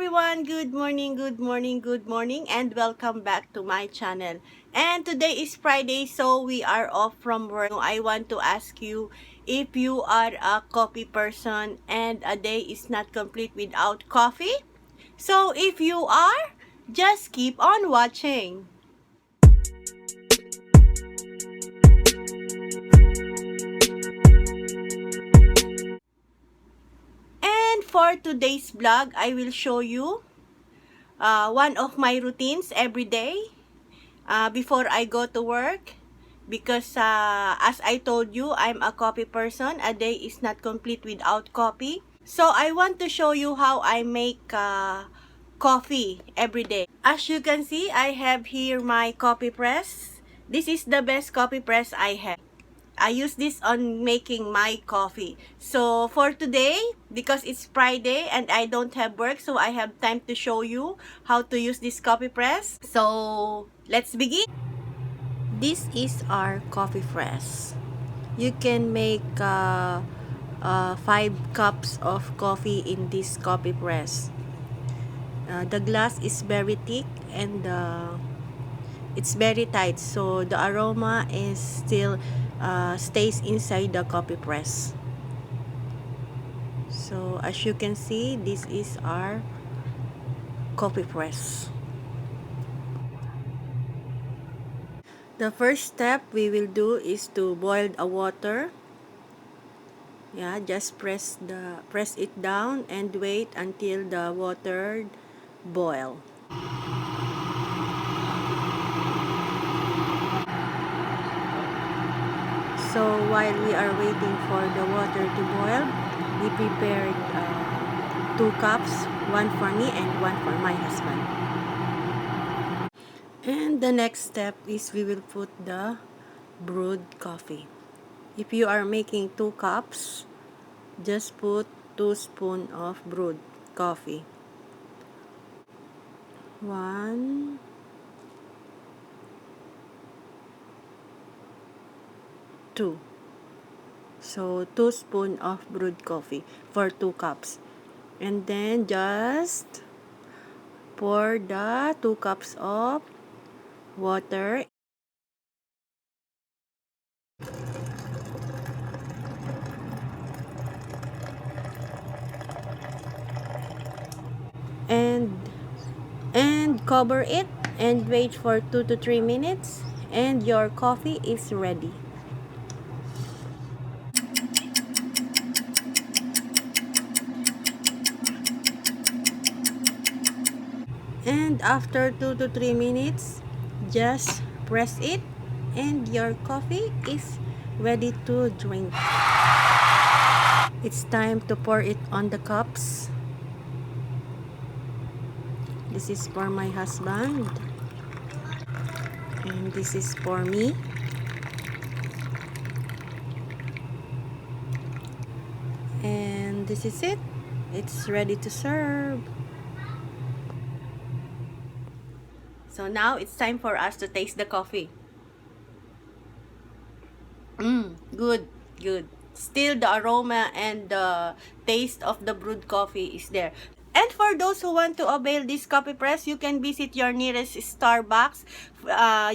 everyone, good morning, and welcome back to my channel. And today is Friday, so we are off from work. I want to ask you if you are a coffee person and a day is not complete without coffee. So if you are, just keep on watching. And for today's vlog, I will show you one of my routines every day before I go to work, because as I told you, I'm a coffee person. A day is not complete without coffee. So I want to show you how I make coffee every day. As you can see, I have here my coffee press. This is the best coffee press I have. I use this on making my coffee. So for today, because it's Friday and I don't have work, so I have time to show you how to use this coffee press. So let's begin. This is our coffee press. You can make 5 cups of coffee in this coffee press. The glass is very thick and it's very tight, so the aroma is still stays inside the coffee press. So as you can see, this is our coffee press. The first step we will do is to boil a water. Yeah, just press it down and wait until the water boil. So while we are waiting for the water to boil, we prepared 2 cups, one for me and one for my husband. And the next step is we will put the brewed coffee. If you are making 2 cups, just put 2 spoons of brewed coffee. 1, 2. So 2 spoons of brewed coffee for 2 cups. And then just pour the 2 cups of water. And cover it and wait for 2 to 3 minutes and your coffee is ready. And after 2 to 3 minutes, just press it and your coffee is ready to drink. It's time to pour it on the cups. This is for my husband and this is for me. And this is it. It's ready to serve. So now it's time for us to taste the coffee. Good. Still the aroma and the taste of the brewed coffee is there. And for those who want to avail this coffee press, you can visit your nearest Starbucks.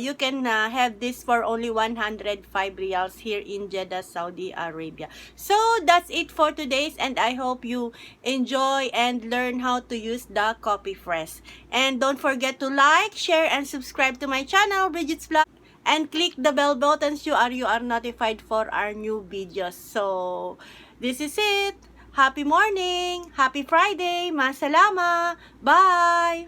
You can have this for only 105 riyals here in Jeddah, Saudi Arabia. So that's it for today's, and I hope you enjoy and learn how to use the coffee press. And don't forget to like, share, and subscribe to my channel, Brigitte Vlog. And click the bell button so you are notified for our new videos. So this is it. Happy morning! Happy Friday! Masalama! Bye!